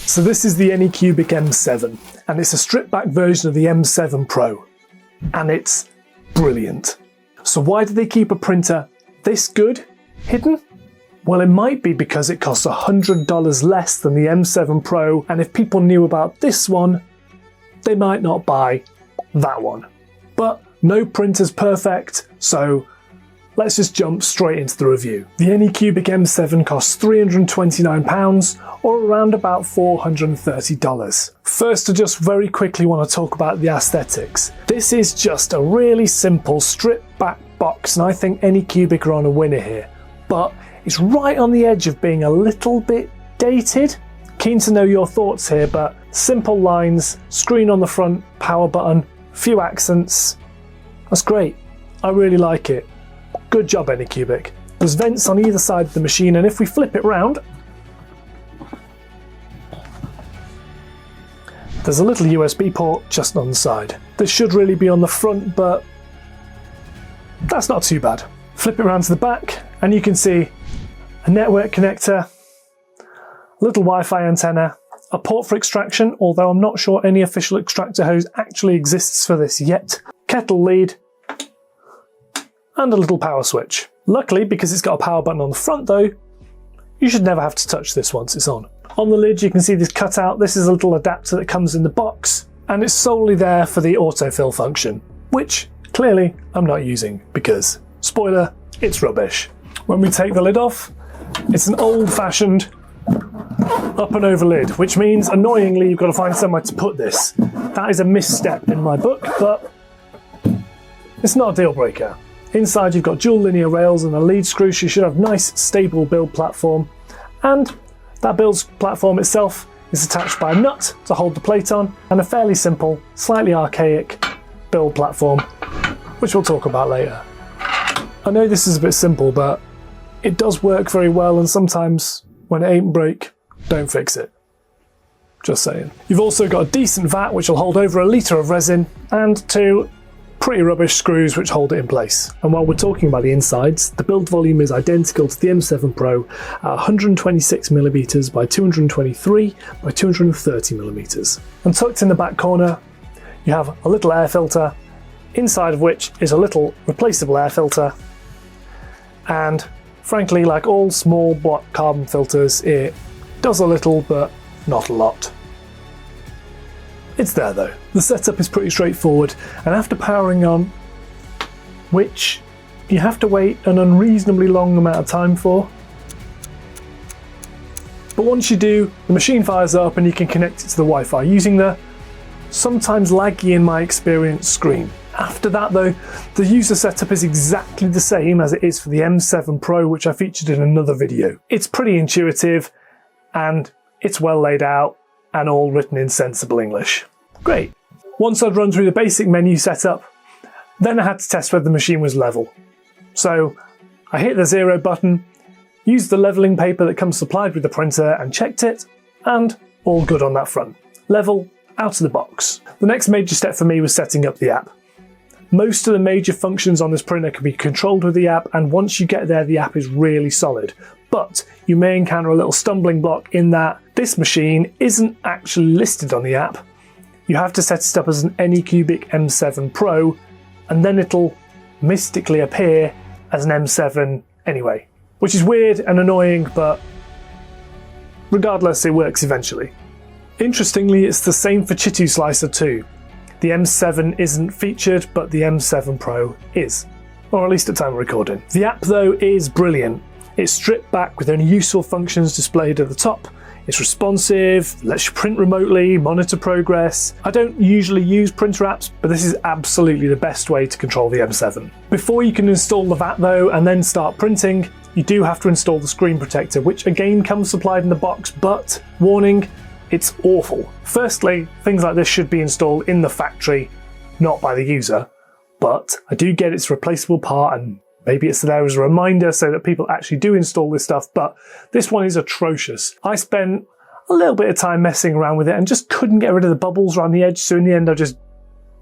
So this is the Anycubic M7, and it's a stripped back version of the M7 Pro, and it's brilliant. So why do they keep a printer this good hidden? Well, it might be because it costs $100 less than the M7 Pro, and if people knew about this one, they might not buy that one. But no printer's perfect, so let's just jump straight into the review. The Anycubic M7 costs £329, or around about $430. First, I just very quickly want to talk about the aesthetics. This is just a really simple stripped back box, and I think Anycubic are on a winner here. But it's right on the edge of being a little bit dated. Keen to know your thoughts here, but simple lines, screen on the front, power button, few accents. That's great. I really like it. Good job, Anycubic. There's vents on either side of the machine, and if we flip it round, there's a little USB port just on the side. This should really be on the front, but that's not too bad. Flip it around to the back, and you can see a network connector, little Wi-Fi antenna, a port for extraction, although I'm not sure any official extractor hose actually exists for this yet, kettle lead, and a little power switch. Luckily, because it's got a power button on the front though, you should never have to touch this once it's on. On the lid you can see this cutout. This is a little adapter that comes in the box, and it's solely there for the autofill function, which clearly I'm not using because, spoiler, it's rubbish. When we take the lid off, it's an old-fashioned up and over lid, which means annoyingly you've got to find somewhere to put this. That is a misstep in my book, but it's not a deal breaker. Inside you've got dual linear rails and a lead screw, so you should have nice stable build platform, and that build platform itself is attached by a nut to hold the plate on, and a fairly simple, slightly archaic build platform, which we'll talk about later. I know this is a bit simple, but it does work very well, and sometimes when it ain't break, don't fix it. Just saying. You've also got a decent vat which will hold over a litre of resin, and two pretty rubbish screws which hold it in place. And while we're talking about the insides, the build volume is identical to the M7 Pro at 126mm by 223 by 230mm. And tucked in the back corner, you have a little air filter, inside of which is a little replaceable air filter. And frankly, like all small block carbon filters, it does a little, but not a lot. It's there though. The setup is pretty straightforward, and after powering on, which you have to wait an unreasonably long amount of time for, but once you do, the machine fires up and you can connect it to the Wi-Fi using the sometimes laggy, in my experience, screen. After that though, the user setup is exactly the same as it is for the M7 Pro, which I featured in another video. It's pretty intuitive, and it's well laid out, and all written in sensible English. Great. Once I'd run through the basic menu setup, then I had to test whether the machine was level. So I hit the 0 button, used the leveling paper that comes supplied with the printer and checked it, and all good on that front. Level, out of the box. The next major step for me was setting up the app. Most of the major functions on this printer can be controlled with the app, and once you get there, the app is really solid. But you may encounter a little stumbling block in that this machine isn't actually listed on the app. You have to set it up as an Anycubic M7 Pro, and then it'll mystically appear as an M7 anyway. Which is weird and annoying, but regardless, it works eventually. Interestingly, it's the same for Chitu Slicer too. The M7 isn't featured, but the M7 Pro is. Or at least at time of recording. The app though is brilliant. It's stripped back with only useful functions displayed at the top. It's responsive, lets you print remotely, monitor progress. I don't usually use printer apps, but this is absolutely the best way to control the M7. Before you can install the VAT though and then start printing, you do have to install the screen protector, which again comes supplied in the box, but warning, it's awful. Firstly, things like this should be installed in the factory, not by the user, but I do get it's a replaceable part, and maybe it's there as a reminder so that people actually do install this stuff, but this one is atrocious. I spent a little bit of time messing around with it and just couldn't get rid of the bubbles around the edge, so in the end I just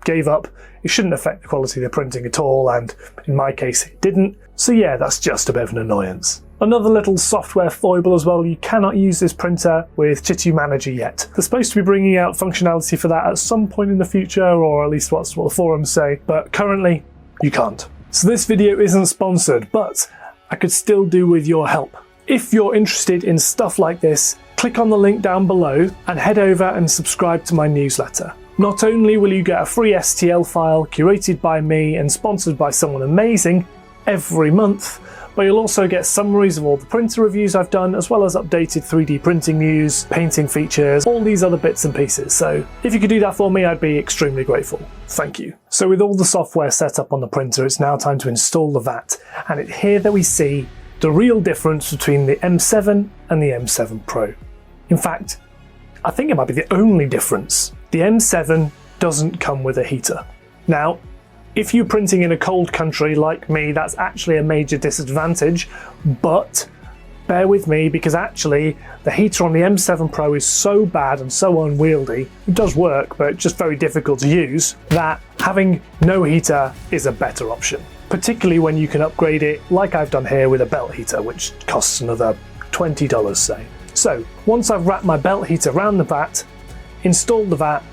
gave up. It shouldn't affect the quality of the printing at all, and in my case it didn't. So yeah, that's just a bit of an annoyance. Another little software foible as well, you cannot use this printer with Chitu Manager yet. They're supposed to be bringing out functionality for that at some point in the future, or at least that's what the forums say, but currently you can't. So this video isn't sponsored, but I could still do with your help. If you're interested in stuff like this, click on the link down below and head over and subscribe to my newsletter. Not only will you get a free STL file curated by me and sponsored by someone amazing every month, but you'll also get summaries of all the printer reviews I've done, as well as updated 3D printing news, painting features, all these other bits and pieces. So if you could do that for me, I'd be extremely grateful. Thank you. So with all the software set up on the printer, it's now time to install the VAT. And it's here that we see the real difference between the M7 and the M7 Pro. In fact, I think it might be the only difference. The M7 doesn't come with a heater. Now, if you're printing in a cold country like me, that's actually a major disadvantage, but bear with me because actually the heater on the M7 Pro is so bad and so unwieldy, it does work, but it's just very difficult to use, that having no heater is a better option. Particularly when you can upgrade it like I've done here with a belt heater, which costs another $20, say. So once I've wrapped my belt heater around the VAT, installed the VAT,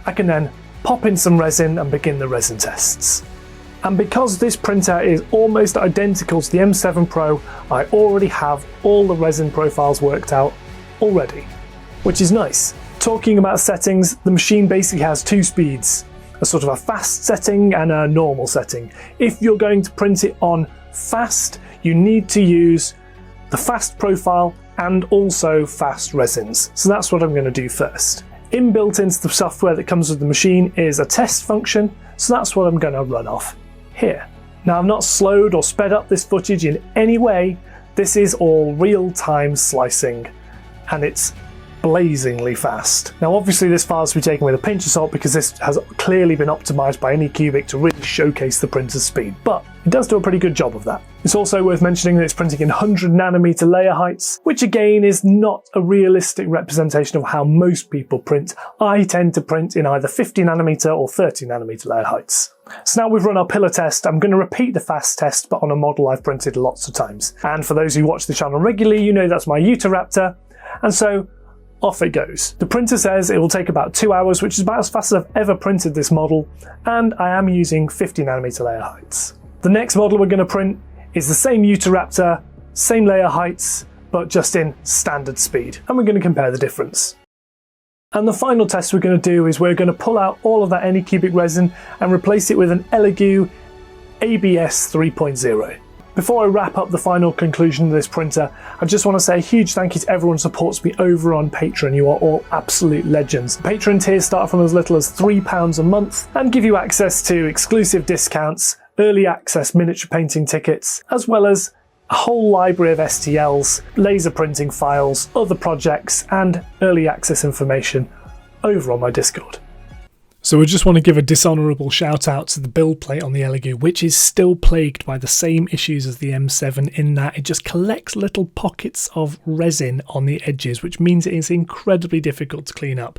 I can then pop in some resin and begin the resin tests. And because this printer is almost identical to the M7 Pro, I already have all the resin profiles worked out already, which is nice. Talking about settings, the machine basically has two speeds, a sort of a fast setting and a normal setting. If you're going to print it on fast, you need to use the fast profile and also fast resins. So that's what I'm going to do first. Inbuilt into the software that comes with the machine is a test function, so that's what I'm going to run off here. Now I've not slowed or sped up this footage in any way. This is all real-time slicing, and it's blazingly fast. Now obviously this file has to be taken with a pinch of salt because this has clearly been optimized by Anycubic to really showcase the printer's speed, but it does do a pretty good job of that. It's also worth mentioning that it's printing in 100 nanometer layer heights, which again is not a realistic representation of how most people print. I tend to print in either 50 nanometer or 30 nanometer layer heights. So now we've run our pillar test, I'm going to repeat the fast test but on a model I've printed lots of times. And for those who watch the channel regularly, you know that's my Utaraptor, and so off it goes. The printer says it will take about 2 hours, which is about as fast as I've ever printed this model, and I am using 50 nanometer layer heights. The next model we're going to print is the same Utaraptor, same layer heights, but just in standard speed, and we're going to compare the difference. And the final test we're going to do is we're going to pull out all of that Anycubic resin and replace it with an Elegoo ABS 3.0. Before I wrap up the final conclusion of this printer, I just want to say a huge thank you to everyone who supports me over on Patreon. You are all absolute legends. Patreon tiers start from as little as £3 a month and give you access to exclusive discounts, early access miniature painting tickets, as well as a whole library of STLs, laser printing files, other projects, and early access information over on my Discord. So I just want to give a dishonourable shout out to the build plate on the Elegoo, which is still plagued by the same issues as the M7 in that it just collects little pockets of resin on the edges, which means it is incredibly difficult to clean up.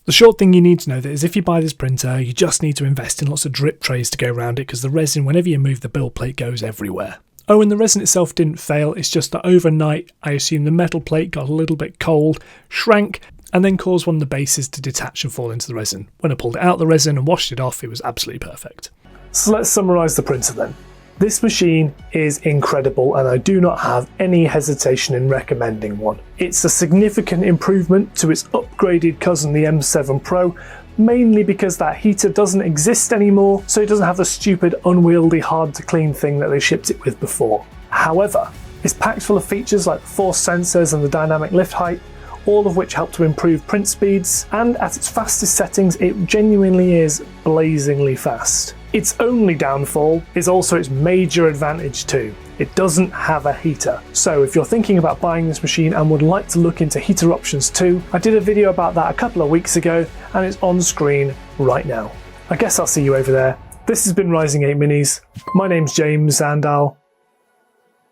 The short thing you need to know is if you buy this printer, you just need to invest in lots of drip trays to go around it because the resin, whenever you move the build plate, goes everywhere. Oh, and the resin itself didn't fail, it's just that overnight I assume the metal plate got a little bit cold, shrank, and then caused one of the bases to detach and fall into the resin. When I pulled it out of the resin and washed it off, it was absolutely perfect. So let's summarise the printer then. This machine is incredible and I do not have any hesitation in recommending one. It's a significant improvement to its upgraded cousin, the M7 Pro, mainly because that heater doesn't exist anymore, so it doesn't have the stupid, unwieldy, hard to clean thing that they shipped it with before. However, it's packed full of features like the force sensors and the dynamic lift height, all of which help to improve print speeds, and at its fastest settings it genuinely is blazingly fast. Its only downfall is also its major advantage too. It doesn't have a heater. So if you're thinking about buying this machine and would like to look into heater options too, I did a video about that a couple of weeks ago and it's on screen right now. I guess I'll see you over there. This has been RisingApe Minis. My name's James and I'll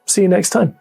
see you next time.